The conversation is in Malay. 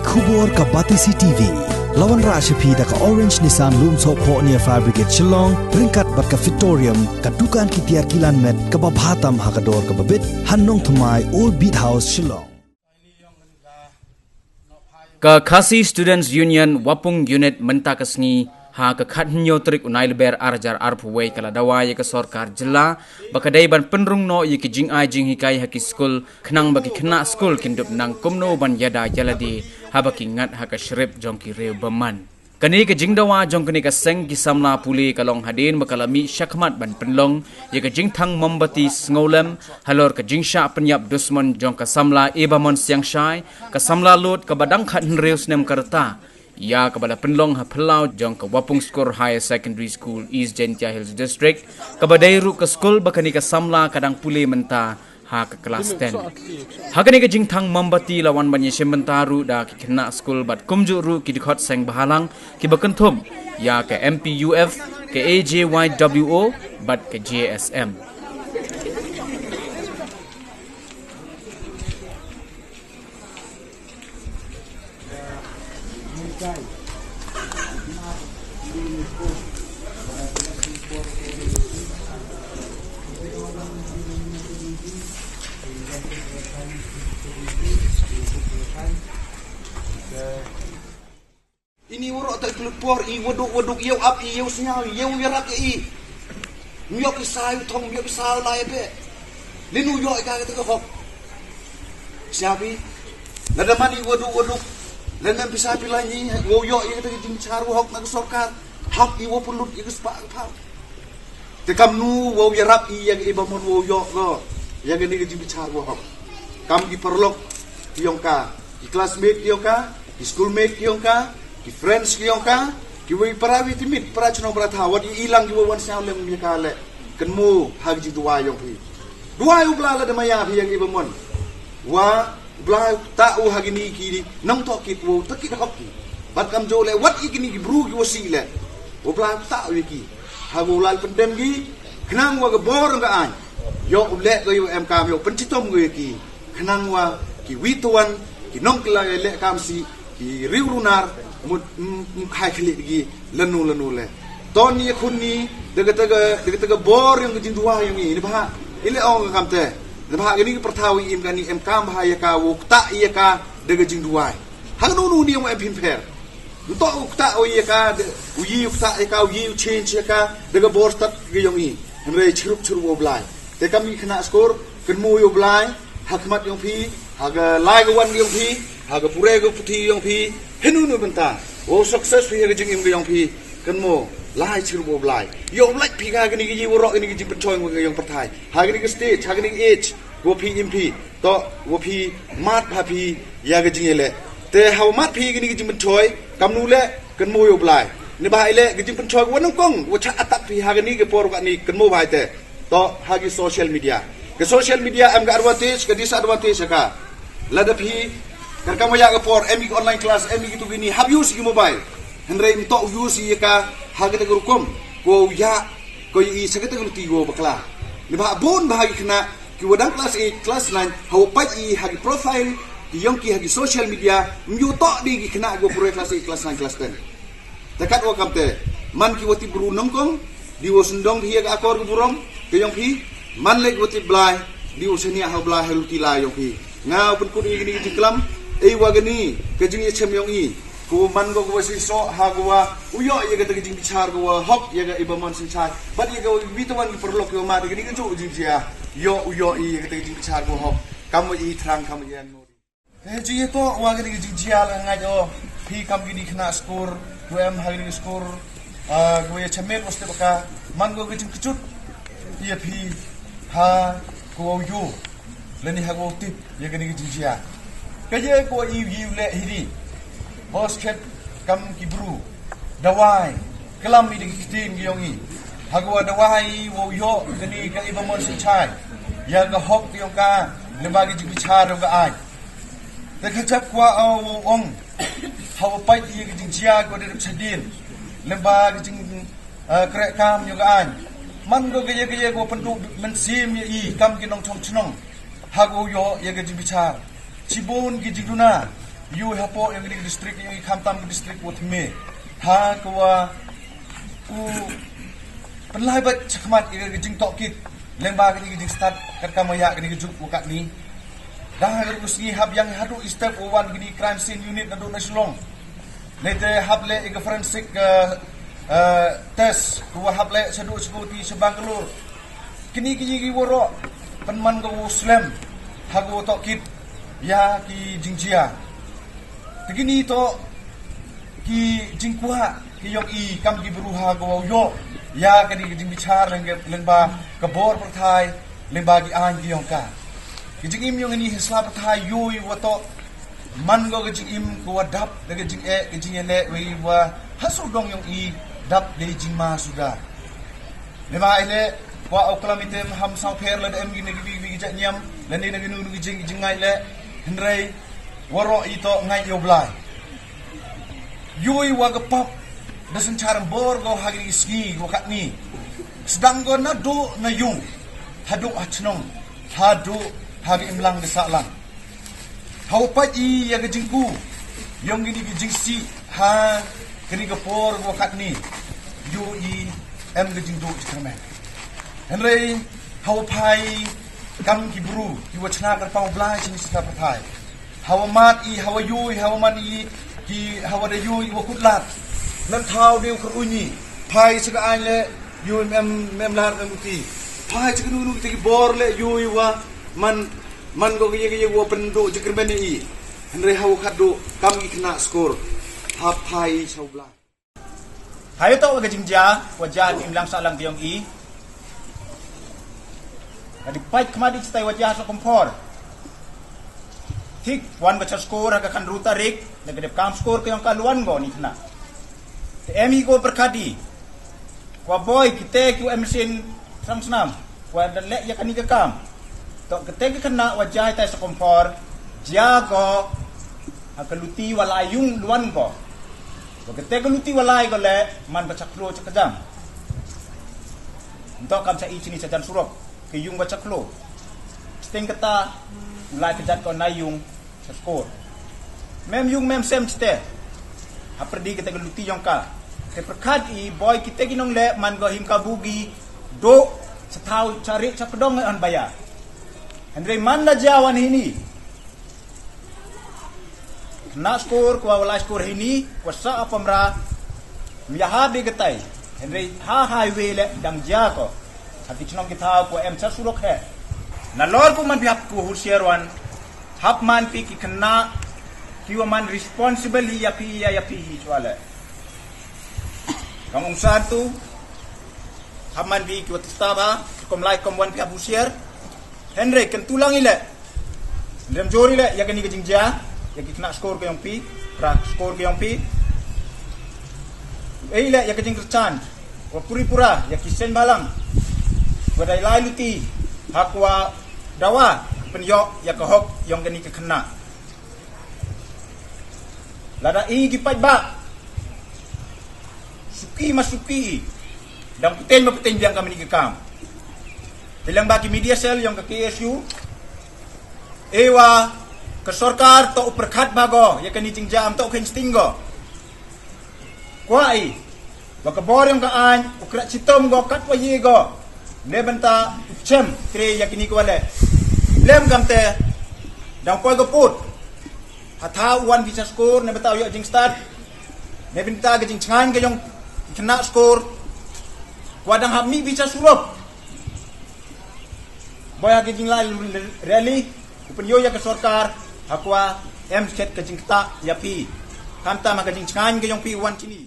Kubor ka Batisi TV. Lawan Rashapi da ka Orange Nissan Loom So Po near Fire Brigade Shillong. Ringkat bat ka Victorium. Ka Dukan ki Tiar Kilan Met. Ka Babhatam Hakador ka Babit. Hannong Thumai Old Beat House Shillong. Ka Khasi Students Union Wapung Unit Mentakasngi ha ka khatnyo trik unai leber arjar arpuwei kala dawai ka sarkar jilla bakadai ban penrung no yiki jing ai jing hikai haki school khnang baki khna school kindup nang kumno ban yada jaladi ha baki ngat ha ka shrip jongki reu baman kani ka jing dawa jong kani ka seng ki samla puli kalong hadin bakalami shakmat ban penlong yika jing thang mombati ngolem halor ka jing sha penyap dusman jong ka samla ebamon siang shai ka samla lot ka badang khat reus nem karta ya kepada penlong ha pelau jong ke Wapung Skor Higher Secondary School East Gentia Hills District kabadai ru ke school bakani ka samla kadang pule menta ha ke kelas 10 hakani ke jingthang mambati lawan banye sementaru da ki kena school bat kumju ru ki dikhot seng bahalang ki bakenthum ya ke MPUF ke AJYWO bat ke JSM ini urut tak keluar i waduk yau up i yau senyau yau yarak i nyok sai thong nyok sai lai be linu yo ka ka hok siapi ladaman i waduk lengan bisa pilani wo yo i ka jing charu hok na sarkar hak i wo pulut i spa pa te kam nu wo yarak i yang ibamon wo yo go yang ni ka jing charu hok kam ki perlok yongka ki classmate yongka ki schoolmate yongka ki friends ki yongka ki wi parawi timit para chno bratha wat ilang ki wan saw lem mi kale kenmu hagji dua yong pi dua u bla la de maya pi yang ibamon wa bla ta u hagini ki nang to ki wo takit hokki bat kam jo le wat ikini ki bru ki wasi le u bla ta u ki hagu lal pendem ki knang wa ga bor ga an yo u le go yu em kam yo pencitom go ki knang wa ki wituan ki nong kla le kam si ki riurunar mut khai khli gi lanu le ton ni khunni daga bor yang jing dua yang ni bah ile ong kam te bah gini pertawi im kani em kam bah ya ka wo ta ya ka daga jing dua hang nu ni em pin fer to ta o ya ka u yi ta ya ka u yi change ya ka daga bor tat gi yang ni re chrup wo blai te kam ni khna skor kan mu yo blai hakmat yang pi haga lai ga wan yang pi haga pure ga puthi yang pi henu nu benta wo success pi ga jing im ga yang pi kan mo lai chir bo blai yo blai pi ga ni gi wo ro ni gi jing penchoi ngo yang perthai ha ga ni ga stage ha ga ni age wo pi im pi to wo pi mat pha pi ya ga jing ele te how mat pi ga ni gi jing penchoi kam nu le kan mo yo blai ni ba ile ga jing penchoi wo nong kong wo cha atap pi ha ga ni ga por ga ni kan mo bai te to ha gi social media ke social media am ga advantage ke disadvantage ka lada pi karka maya ga por emi online class emi gitu gini have use gi mobile hendrai to use ye ka haga de rukum ko ya ko yi sagata gluti go bakla ni ba bon ba gi kna ki wadang class 8 class 9 haw pa i hagi profile ki yongki hagi social media myu to di gi kna go pro class 8 class 9 class 10 takat wa kamte man ki wati buru nongkong di wosundong hi ga akor go burong ke yongpi man le wati blai di usenia ha blai heluti la yongpi ngau pun kudi gini gi klam ei wagani ke jing chem yong i ko man go wasi so ha go wa uyo ye ga jing bichar go hok ye ga ibamon sin chai bat ye ga bitawan gi perlok yo ma de gini ju jing sia yo uyo i ye ga jing bichar go hok kam i thrang kam ye no e ji to wa ga jing jia la nga jo pi kam gini khna skor ko em ha gini skor go ye chemet oste baka man go jing kchut ye pi ha ko yo leni ha go tip ye ga jing jia kaje ko i le hiri hosket kam kibru dawai kelam mi dikitin giongi hagwa dawai wo yo gani ka ibamon si chai ya ga hok yong ka lebagi ji bichar ga ai te khachak kwa ong haw pai ye gi jia go de sedin lebagi jing krek kam yo ga ai man go ge go pentu men sim ye i kam ki nong chong chnong hago yo ye ge ji bichar Cibun gijiduna you hapo yang di distrik yang Kamtam ke distrik Utme ha kwa penlai bat cakmat ke jing tokit lemba ke jing start kat kamaya ke juk wakat ni dah usgi hab yang hadu step one di crime scene unit nadu nasional lete hable ke forensic test ku hable sedu security sebang kelur kini ki woro penman ke muslim hago tokit ya ki jingjia begini to ki jingkua ki yong i kam ki beruha go yo ya kadi jing bicar lengba kebor perthai lengba ki an ki yong ka ki jing im yong ini hisla perthai yo i wato man go ki jing im ko dap de jing ki jing le wi wa hasu dong yong i dap de jing ma sudah lema ile wa oklamitem ham sau pher le em gini gi ja nyam le ni ngi nu jing ngai le hendrai waro ito ngai yo blai yui wagapap dasan charang borgo hagi ski wakat ni sedang go na do na yung hadu achnong hadu hagi imlang desalang hau pa i ya gejingku yong gini gejingsi ha kini gapor wakat ni yui em gejingdu cikermen henrei hau pai kam kibru iwachna karpang blai sini sita pathai hawa mat i hawa yui hawa man i ki hawa de yui wakutlat nan thau deu khurunyi phai sega ai le yui mem lar ngi phai sega nu ti bor le yui wa man go ge wo pendu jikirben i henre hawa khadu kam gi kena skor ha phai chaubla hayo to ga jingja wajah imlang salang tiong i adi pai kemadi citai wajah so kompor Tik wan baca skor agak kan ruta rik negedep kam skor ke yang kaluan go ni kena emi go berkadi kwa boy kita ku emsin sam kwa dalek ya kan ni kam to kete kena wajah tai sekompor jago akaluti walayung luan go to kete luti walai go le man baca klo cekejam untuk kam sa ichi ni sajan surop ke yung baca klo sting kata mulai kejat ko na yung sa skor mem yung mem sem cite haperdi kita geluti yung ka te perkat i boy kita ginong le man go him kabugi do setau cari cakdong an baya andre man na jawan hini na skor ko wala skor hini wasa apamra miyahabi getai andre ha highway le dang jako hati chnong kita ko em sa surok he na lor ko man biap ko husierwan hap man pi ki kena kiwa man responsible ya pi wala kamong satu hap man bi kiwa tstaba kom like kom wan pi abusier Henry kentulang ile ndem jori le ya kani kejingja ya ki kena skor ke yang pi pra skor ke yang pi ile ya kejing kercan wa pura ya kisen balang wadai lai luti hakwa dawa penyok ya kahok yang gani kena lada i gipai ba suki masuki dan peten biang kami ni kekam bilang bagi media sel yang ke KSU ewa ke sorkar to uperkat bago ya kani jingjam to ken stinggo kuai baka bor yang kaan ukra citom go kat wa yego ne benta chem tre ya kini ko wale lem kamte dang koi go put hatha wan bisa skor ne betaw yo jing start ne benta ge jing changan ge yong kena skor wadang hami bisa surup boya ge jing lai rally upen yo ya ke sorkar hakwa em set ke jing ta ya pi kamta ma ge jing changan ge yong pi wan chini